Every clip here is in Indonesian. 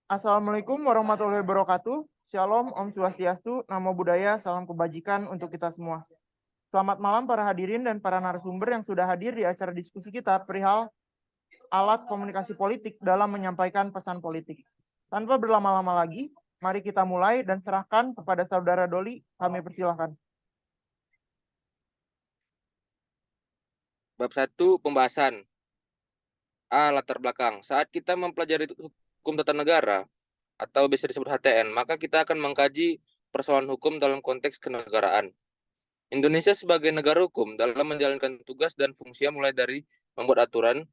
Assalamualaikum warahmatullahi wabarakatuh. Shalom, Om Swastiastu, Namo Buddhaya, salam kebajikan untuk kita semua. Selamat malam para hadirin dan para narasumber yang sudah hadir di acara diskusi kita perihal alat komunikasi politik dalam menyampaikan pesan politik. Tanpa berlama-lama lagi, mari kita mulai dan serahkan kepada Saudara Doli. Kami persilahkan. Bab 1 pembahasan. Latar belakang. Saat kita mempelajari hukum tata negara atau bisa disebut HTN, maka kita akan mengkaji persoalan hukum dalam konteks kenegaraan. Indonesia sebagai negara hukum dalam menjalankan tugas dan fungsinya mulai dari membuat aturan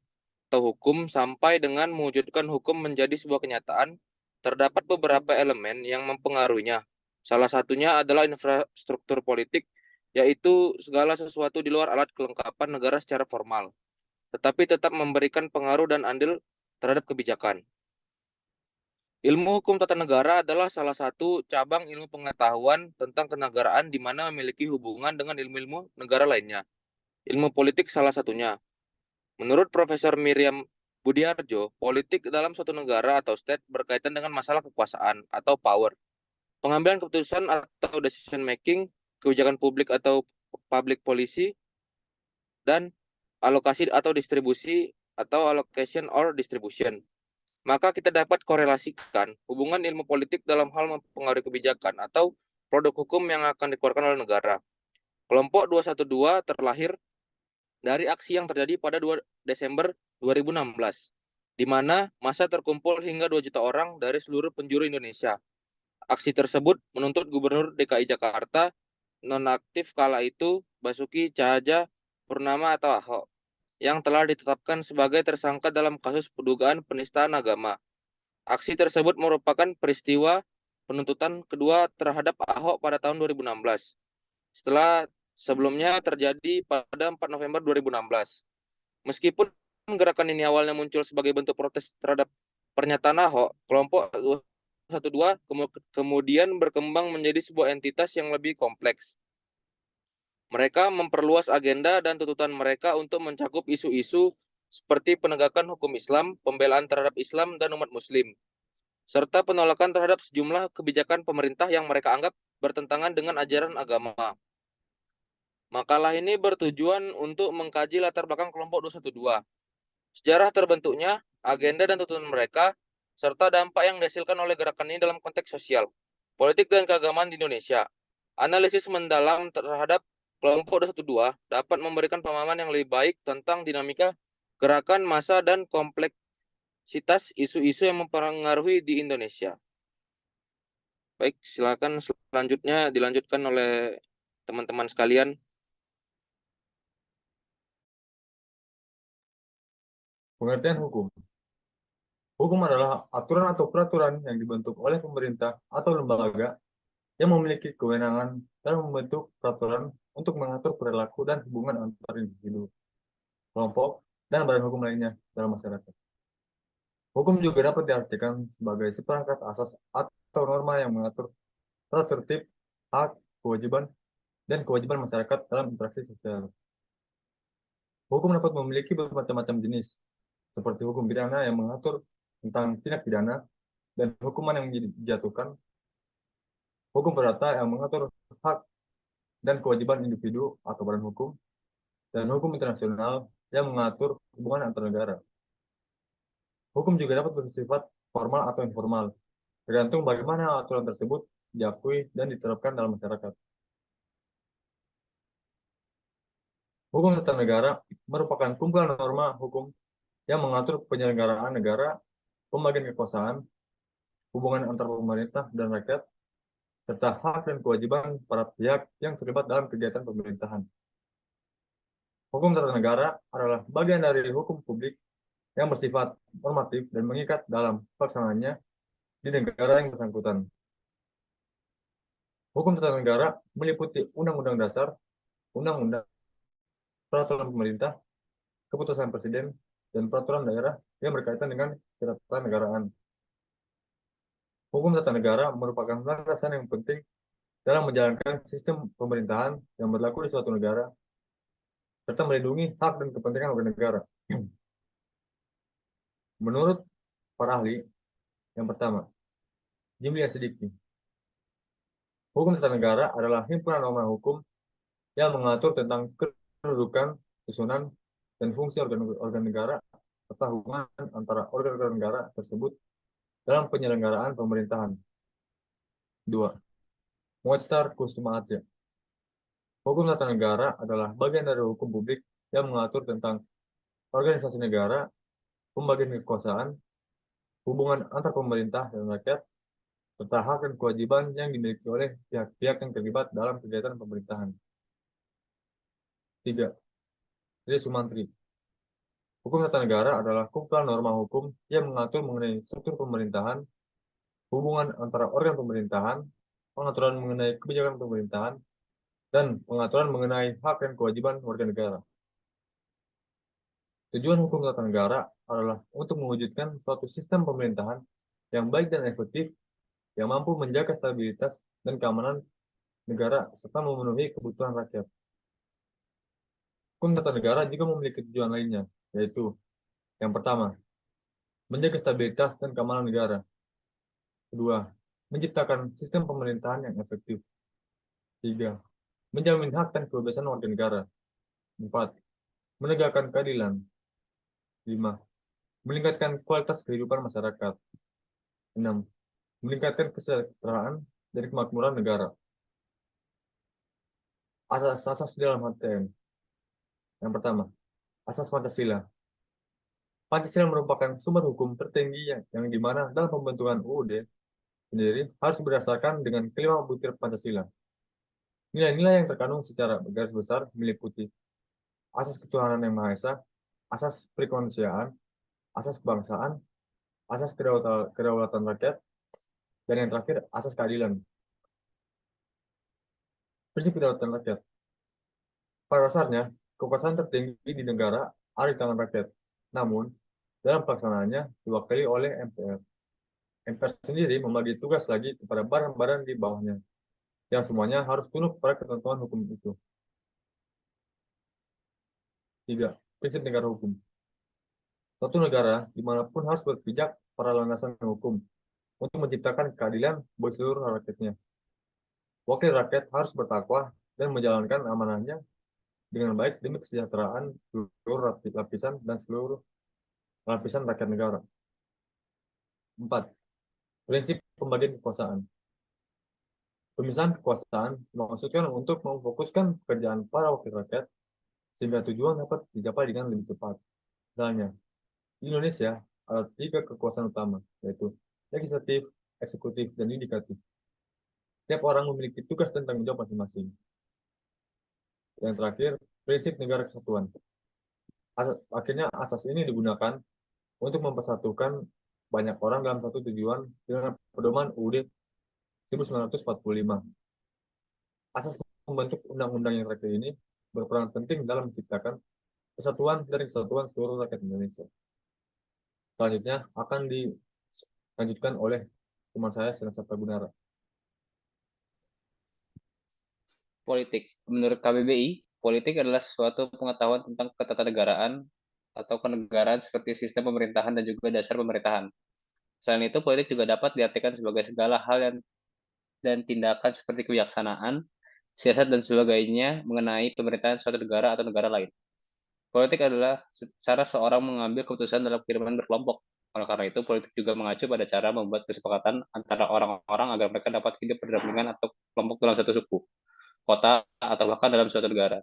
atau hukum sampai dengan mewujudkan hukum menjadi sebuah kenyataan, terdapat beberapa elemen yang mempengaruhinya. Salah satunya adalah infrastruktur politik, yaitu segala sesuatu di luar alat kelengkapan negara secara formal, tetapi tetap memberikan pengaruh dan andil terhadap kebijakan. Ilmu hukum tata negara adalah salah satu cabang ilmu pengetahuan tentang kenegaraan di mana memiliki hubungan dengan ilmu-ilmu negara lainnya. Ilmu politik salah satunya. Menurut Profesor Miriam Budiarjo, politik dalam suatu negara atau state berkaitan dengan masalah kekuasaan atau power, pengambilan keputusan atau decision making, kebijakan publik atau public policy, dan alokasi atau distribusi atau allocation or distribution. Maka kita dapat korelasikan hubungan ilmu politik dalam hal mempengaruhi kebijakan atau produk hukum yang akan dikeluarkan oleh negara. Kelompok 212 terlahir dari aksi yang terjadi pada 2 Desember 2016, di mana massa terkumpul hingga 2 juta orang dari seluruh penjuru Indonesia. Aksi tersebut menuntut Gubernur DKI Jakarta nonaktif kala itu Basuki Cahaya Purnama atau Ahok, yang telah ditetapkan sebagai tersangka dalam kasus dugaan penistaan agama. Aksi tersebut merupakan peristiwa penuntutan kedua terhadap Ahok pada tahun 2016. Setelah sebelumnya terjadi pada 4 November 2016. Meskipun gerakan ini awalnya muncul sebagai bentuk protes terhadap pernyataan Ahok, kelompok 212 kemudian berkembang menjadi sebuah entitas yang lebih kompleks. Mereka memperluas agenda dan tuntutan mereka untuk mencakup isu-isu seperti penegakan hukum Islam, pembelaan terhadap Islam dan umat Muslim, serta penolakan terhadap sejumlah kebijakan pemerintah yang mereka anggap bertentangan dengan ajaran agama. Makalah ini bertujuan untuk mengkaji latar belakang kelompok 212, sejarah terbentuknya, agenda dan tuntutan mereka, serta dampak yang dihasilkan oleh gerakan ini dalam konteks sosial, politik dan keagamaan di Indonesia. Analisis mendalam terhadap kelompok 212 dapat memberikan pemahaman yang lebih baik tentang dinamika gerakan massa dan kompleksitas isu-isu yang mempengaruhi di Indonesia. Baik, silakan selanjutnya dilanjutkan oleh teman-teman sekalian. Pengertian hukum. Hukum adalah aturan atau peraturan yang dibentuk oleh pemerintah atau lembaga yang memiliki kewenangan dalam membentuk peraturan untuk mengatur perilaku dan hubungan antar individu, kelompok, dan badan hukum lainnya dalam masyarakat. Hukum juga dapat diartikan sebagai seperangkat asas atau norma yang mengatur tata tertib, hak, kewajiban, dan kewajiban masyarakat dalam interaksi sosial. Hukum dapat memiliki bermacam-macam jenis, seperti hukum pidana yang mengatur tentang tindak pidana dan hukuman yang dijatuhkan, hukum perdata yang mengatur hak dan kewajiban individu atau badan hukum, dan hukum internasional yang mengatur hubungan antar negara. Hukum juga dapat bersifat formal atau informal, tergantung bagaimana aturan tersebut diakui dan diterapkan dalam masyarakat. Hukum tata negara merupakan kumpulan norma hukum yang mengatur penyelenggaraan negara, pembagian kekuasaan, hubungan antar pemerintah dan rakyat, serta hak dan kewajiban para pihak yang terlibat dalam kegiatan pemerintahan. Hukum tata negara adalah bagian dari hukum publik yang bersifat normatif dan mengikat dalam pelaksanaannya di negara yang bersangkutan. Hukum tata negara meliputi Undang-Undang Dasar, Undang-Undang, peraturan pemerintah, keputusan presiden, dan peraturan daerah yang berkaitan dengan ketatanegaraan. Hukum tata negara merupakan landasan yang penting dalam menjalankan sistem pemerintahan yang berlaku di suatu negara, serta melindungi hak dan kepentingan warga negara. Menurut para ahli, Yang pertama, Jimli Siddiqui. Hukum tata negara adalah himpunan norma hukum yang mengatur tentang kedudukan, susunan, dan fungsi organ negara serta hubungan antara organ-organ negara tersebut dalam penyelenggaraan pemerintahan. 2. Muhajir Kusuma Aceh. Hukum tata negara adalah bagian dari hukum publik yang mengatur tentang organisasi negara, pembagian kekuasaan, hubungan antar pemerintah dan rakyat, serta hak dan kewajiban yang dimiliki oleh pihak-pihak yang terlibat dalam kegiatan pemerintahan. 3. Sri Sumantri. Hukum tata negara adalah kumpulan norma hukum yang mengatur mengenai struktur pemerintahan, hubungan antara organ pemerintahan, pengaturan mengenai kebijakan pemerintahan, dan pengaturan mengenai hak dan kewajiban warga negara. Tujuan hukum tata negara adalah untuk mewujudkan suatu sistem pemerintahan yang baik dan efektif, yang mampu menjaga stabilitas dan keamanan negara serta memenuhi kebutuhan rakyat. Hukum tata negara juga memiliki tujuan lainnya, yaitu yang pertama, menjaga stabilitas dan keamanan negara. Kedua, menciptakan sistem pemerintahan yang efektif. 3. Menjamin hak dan kebebasan warga negara. 4. Menegakkan keadilan. 5. Meningkatkan kualitas kehidupan masyarakat. 6. Meningkatkan kesejahteraan dan kemakmuran negara. Asas-asas dalam HTM. Yang pertama, asas Pancasila. Pancasila merupakan sumber hukum tertinggi yang dimana dalam pembentukan UUD sendiri harus berdasarkan dengan kelima butir Pancasila. Nilai-nilai yang terkandung secara garis besar meliputi asas ketuhanan yang Maha Esa, asas perikemanusiaan, asas kebangsaan, asas kedaulatan rakyat, dan yang terakhir asas keadilan. Prinsip kedaulatan rakyat. Pada dasarnya, kekuasaan tertinggi di negara ada di tangan rakyat. Namun, dalam pelaksanaannya diwakili oleh MPR. MPR sendiri membagi tugas lagi kepada badan-badan di bawahnya, yang semuanya harus tunduk pada ketentuan hukum itu. 3. Prinsip negara hukum. Suatu negara dimanapun harus berpijak pada landasan hukum untuk menciptakan keadilan bagi seluruh rakyatnya. Wakil rakyat harus bertakwa dan menjalankan amanahnya dengan baik demi kesejahteraan seluruh lapisan dan seluruh lapisan rakyat negara. 4. Prinsip pembagian kekuasaan. Pemisahan kekuasaan dimaksudkan untuk memfokuskan pekerjaan para wakil rakyat sehingga tujuan dapat dicapai dengan lebih cepat. Misalnya, di Indonesia ada 3 kekuasaan utama, yaitu legislatif, eksekutif, dan yudikatif. Setiap orang memiliki tugas dan tanggung jawab masing-masing. Yang terakhir, prinsip negara kesatuan. Akhirnya asas ini digunakan untuk mempersatukan banyak orang dalam satu tujuan dengan pedoman UUD 1945. Asas membentuk undang-undang yang terakhir ini berperan penting dalam menciptakan kesatuan dan kesatuan seluruh rakyat Indonesia. Selanjutnya akan dilanjutkan oleh teman saya Sinan Sabtagunara. Politik. Menurut KBBI, politik adalah suatu pengetahuan tentang ketatanegaraan atau kenegaraan seperti sistem pemerintahan dan juga dasar pemerintahan. Selain itu, politik juga dapat diartikan sebagai segala hal dan tindakan seperti kebijaksanaan, siasat dan sebagainya mengenai pemerintahan suatu negara atau negara lain. Politik adalah cara seorang mengambil keputusan dalam kehidupan berkelompok. Oleh karena itu, politik juga mengacu pada cara membuat kesepakatan antara orang-orang agar mereka dapat hidup berdampingan atau kelompok dalam satu suku, kota, atau bahkan dalam suatu negara.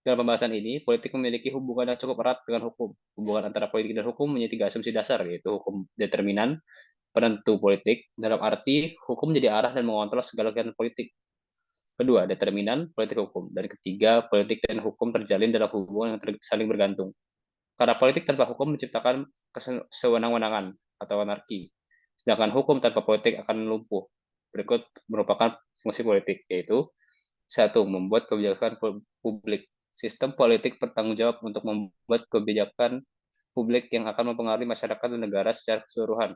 Dalam pembahasan ini, politik memiliki hubungan yang cukup erat dengan hukum. Hubungan antara politik dan hukum punya 3 asumsi dasar, yaitu hukum determinan, penentu politik, dalam arti hukum menjadi arah dan mengontrol segala kegiatan politik. Kedua, determinan politik hukum. Dan ketiga, politik dan hukum terjalin dalam hubungan yang saling bergantung. Karena politik tanpa hukum menciptakan kesewenang-wenangan atau anarki. Sedangkan hukum tanpa politik akan lumpuh. Berikut merupakan fungsi politik, yaitu 1. Membuat kebijakan publik. Sistem politik bertanggung jawab untuk membuat kebijakan publik yang akan mempengaruhi masyarakat dan negara secara keseluruhan.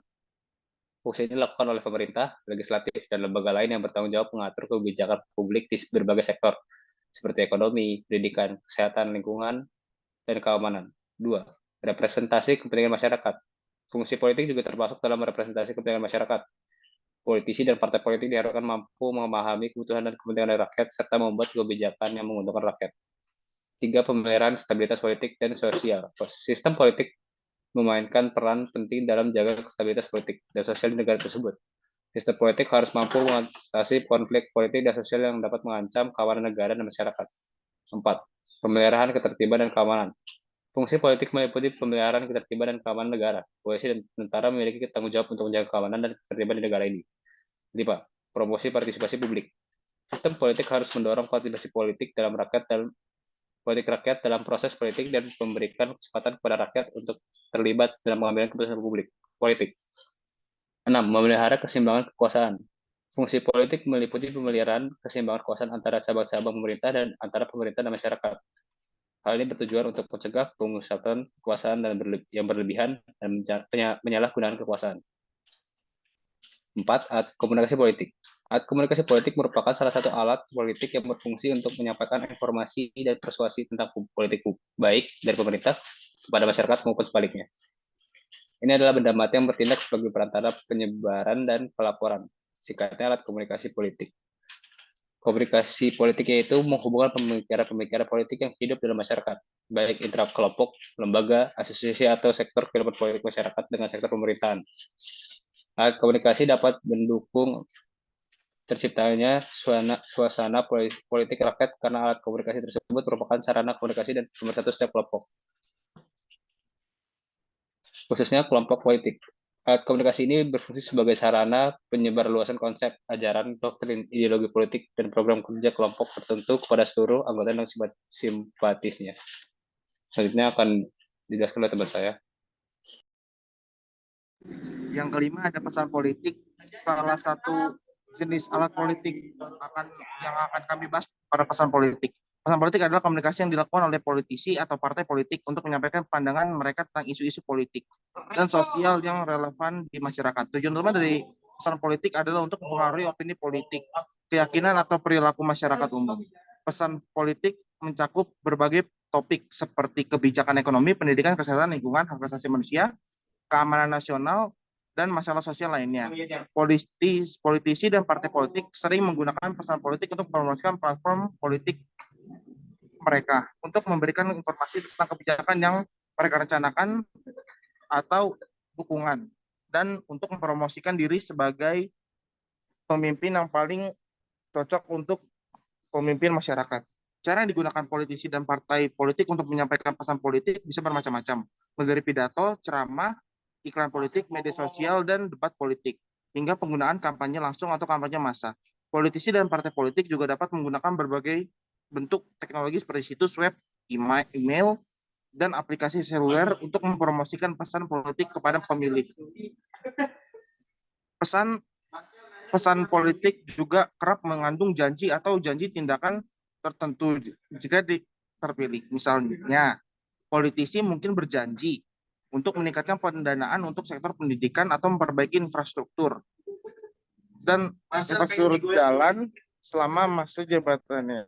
Fungsi ini dilakukan oleh pemerintah, legislatif, dan lembaga lain yang bertanggung jawab mengatur kebijakan publik di berbagai sektor, seperti ekonomi, pendidikan, kesehatan, lingkungan, dan keamanan. 2. Representasi kepentingan masyarakat. Fungsi politik juga termasuk dalam representasi kepentingan masyarakat. Politisi dan partai politik diharapkan mampu memahami kebutuhan dan kepentingan dari rakyat serta membuat kebijakan yang menguntungkan rakyat. 3. Pemeliharaan stabilitas politik dan sosial. Sistem politik memainkan peran penting dalam menjaga stabilitas politik dan sosial di negara tersebut. Sistem politik harus mampu mengatasi konflik politik dan sosial yang dapat mengancam keamanan negara dan masyarakat. 4. Pemeliharaan ketertiban dan keamanan. Fungsi politik meliputi pemeliharaan ketertiban dan keamanan negara. Polisi dan tentara memiliki tanggung jawab untuk menjaga keamanan dan ketertiban di negara ini. 5. Promosi partisipasi publik. Sistem politik harus mendorong partisipasi politik rakyat dalam proses politik dan memberikan kesempatan kepada rakyat untuk terlibat dalam pengambilan keputusan politik. 6. Memelihara keseimbangan kekuasaan. Fungsi politik meliputi pemeliharaan keseimbangan kekuasaan antara cabang-cabang pemerintah dan antara pemerintah dan masyarakat. Hal ini bertujuan untuk mencegah pengusahaan kekuasaan yang berlebihan dan penyalahgunaan kekuasaan. 4. Alat komunikasi politik. Alat komunikasi politik merupakan salah satu alat politik yang berfungsi untuk menyampaikan informasi dan persuasi tentang politik baik dari pemerintah kepada masyarakat maupun sebaliknya. Ini adalah benda mati yang bertindak sebagai perantara penyebaran dan pelaporan. Singkatnya alat komunikasi politik. Komunikasi politik yaitu menghubungkan pemikiran-pemikiran politik yang hidup dalam masyarakat, baik intra kelompok, lembaga, asosiasi atau sektor kehidupan politik masyarakat dengan sektor pemerintahan. Alat komunikasi dapat mendukung terciptanya suasana politik rakyat karena alat komunikasi tersebut merupakan sarana komunikasi dan pemersatu setiap kelompok, khususnya kelompok politik. Alat komunikasi ini berfungsi sebagai sarana penyebarluasan konsep, ajaran, doktrin, ideologi politik, dan program kerja kelompok tertentu kepada seluruh anggota dan simpatisnya. Selanjutnya akan dijelaskan oleh teman saya. Yang kelima ada pesan politik. Salah satu jenis alat politik yang akan kami bahas pada pesan politik. Pesan politik adalah komunikasi yang dilakukan oleh politisi atau partai politik untuk menyampaikan pandangan mereka tentang isu-isu politik dan sosial yang relevan di masyarakat. Tujuan utama dari pesan politik adalah untuk mempengaruhi opini politik, keyakinan atau perilaku masyarakat umum. Pesan politik mencakup berbagai topik seperti kebijakan ekonomi, pendidikan, kesehatan, lingkungan, hak asasi manusia, keamanan nasional, dan masalah sosial lainnya. Politisi dan partai politik sering menggunakan pesan politik untuk mempromosikan platform politik mereka untuk memberikan informasi tentang kebijakan yang mereka rencanakan atau dukungan, dan untuk mempromosikan diri sebagai pemimpin yang paling cocok untuk pemimpin masyarakat. Cara yang digunakan politisi dan partai politik untuk menyampaikan pesan politik bisa bermacam-macam, mulai dari pidato, ceramah, iklan politik, media sosial, dan debat politik, hingga penggunaan kampanye langsung atau kampanye massa. Politisi dan partai politik juga dapat menggunakan berbagai bentuk teknologi seperti situs web, email, dan aplikasi seluler untuk mempromosikan pesan politik kepada pemilih. Pesan politik juga kerap mengandung janji atau janji tindakan tertentu jika terpilih. Misalnya, politisi mungkin berjanji untuk meningkatkan pendanaan untuk sektor pendidikan atau memperbaiki infrastruktur dan infrastruktur jalan selama masa jabatannya.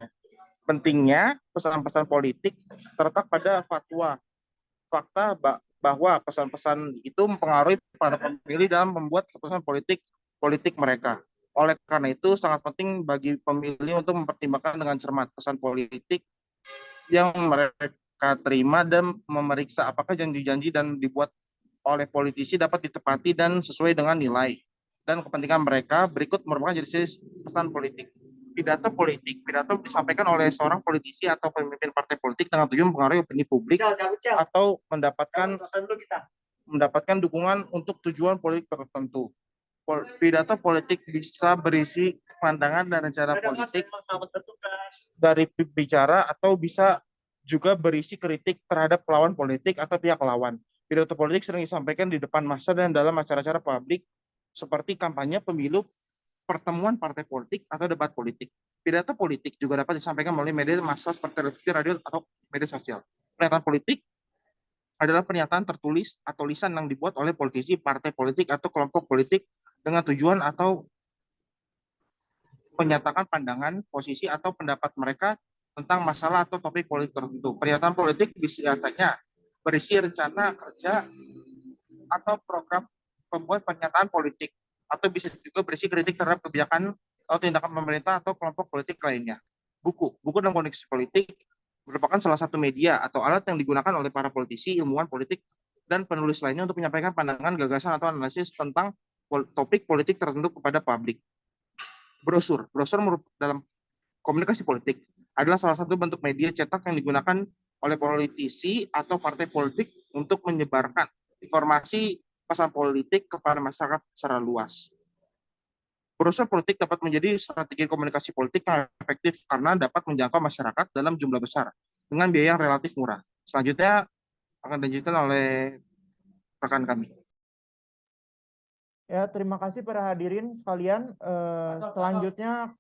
Pentingnya pesan-pesan politik terletak pada fakta bahwa pesan-pesan itu mempengaruhi para pemilih dalam membuat keputusan politik mereka. Oleh karena itu sangat penting bagi pemilih untuk mempertimbangkan dengan cermat pesan politik yang mereka terima dan memeriksa apakah janji-janji dan dibuat oleh politisi dapat ditepati dan sesuai dengan nilai dan kepentingan mereka. Berikut merupakan jenis pesan politik. Pidato politik. Pidato disampaikan oleh seorang politisi atau pemimpin partai politik dengan tujuan mempengaruhi opini publik atau mendapatkan dukungan untuk tujuan politik tertentu. Pidato politik bisa berisi pandangan dan rencana politik dari bicara atau bisa juga berisi kritik terhadap lawan politik atau pihak lawan. Pidato politik sering disampaikan di depan massa dan dalam acara-acara publik seperti kampanye, pemilu, pertemuan partai politik, atau debat politik. Pidato politik juga dapat disampaikan melalui media massa seperti televisi, radio, atau media sosial. Pernyataan politik adalah pernyataan tertulis atau lisan yang dibuat oleh politisi, partai politik, atau kelompok politik dengan tujuan atau menyatakan pandangan, posisi, atau pendapat mereka tentang masalah atau topik politik tertentu. Pernyataan politik biasanya berisi rencana kerja atau program pembuat pernyataan politik, atau bisa juga berisi kritik terhadap kebijakan atau tindakan pemerintah atau kelompok politik lainnya. Buku dalam komunikasi politik merupakan salah satu media atau alat yang digunakan oleh para politisi, ilmuwan politik, dan penulis lainnya untuk menyampaikan pandangan, gagasan, atau analisis tentang topik politik tertentu kepada publik. Brosur dalam komunikasi politik adalah salah satu bentuk media cetak yang digunakan oleh politisi atau partai politik untuk menyebarkan informasi pesan politik kepada masyarakat secara luas. Brosur politik dapat menjadi strategi komunikasi politik yang efektif karena dapat menjangkau masyarakat dalam jumlah besar dengan biaya yang relatif murah. Selanjutnya akan dilanjutkan oleh rekan kami. Ya, terima kasih para hadirin sekalian. Selanjutnya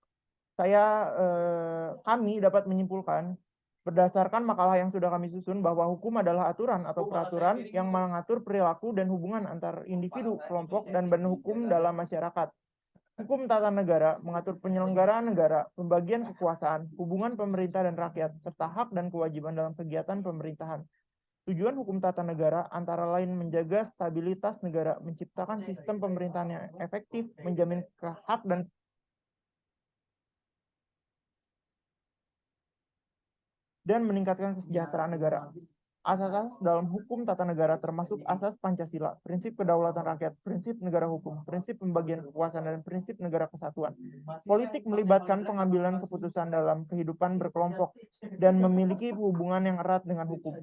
kami dapat menyimpulkan berdasarkan makalah yang sudah kami susun bahwa hukum adalah aturan atau peraturan yang mengatur perilaku dan hubungan antar individu, kelompok, dan badan hukum dalam masyarakat. Hukum tata negara mengatur penyelenggaraan negara, pembagian kekuasaan, hubungan pemerintah dan rakyat, serta hak dan kewajiban dalam kegiatan pemerintahan. Tujuan hukum tata negara antara lain menjaga stabilitas negara, menciptakan sistem pemerintahan yang efektif, menjamin hak dan meningkatkan kesejahteraan negara. Asas-asas dalam hukum tata negara termasuk asas Pancasila, prinsip kedaulatan rakyat, prinsip negara hukum, prinsip pembagian kekuasaan, dan prinsip negara kesatuan. Politik melibatkan pengambilan keputusan dalam kehidupan berkelompok dan memiliki hubungan yang erat dengan hukum.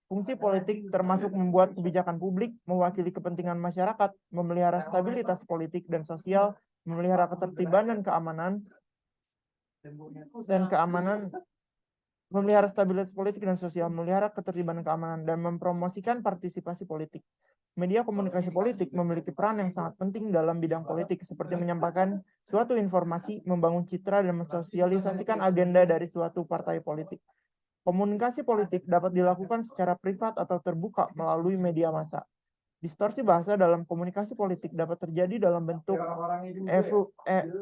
Fungsi politik termasuk membuat kebijakan publik, mewakili kepentingan masyarakat, memelihara stabilitas politik dan sosial, memelihara ketertiban dan keamanan, memelihara stabilitas politik dan sosial, memelihara ketertiban dan keamanan, dan mempromosikan partisipasi politik. Media komunikasi politik memiliki peran yang sangat penting dalam bidang politik, seperti menyampaikan suatu informasi, membangun citra, dan mensosialisasikan agenda dari suatu partai politik. Komunikasi politik dapat dilakukan secara privat atau terbuka melalui media massa. Distorsi bahasa dalam komunikasi politik dapat terjadi dalam bentuk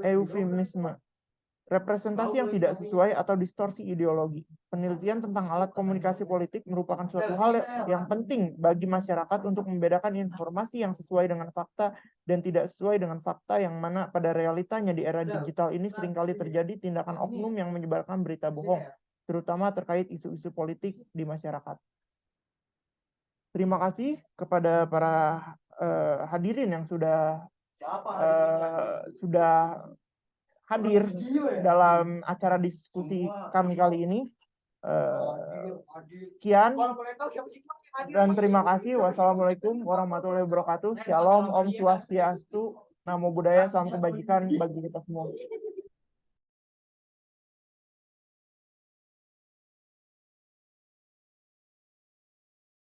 eufemisme, representasi yang tidak sesuai, atau distorsi ideologi. Penelitian tentang alat komunikasi politik merupakan suatu hal yang penting bagi masyarakat untuk membedakan informasi yang sesuai dengan fakta dan tidak sesuai dengan fakta, yang mana pada realitanya di era digital ini seringkali terjadi tindakan oknum yang menyebarkan berita bohong, terutama terkait isu-isu politik di masyarakat. Terima kasih kepada para hadirin yang sudah hadir dalam acara diskusi kami kali ini. Sekian dan terima kasih. Wassalamualaikum warahmatullahi wabarakatuh. Shalom, Om Swastiastu, Namo Buddhaya, salam kebajikan bagi kita semua.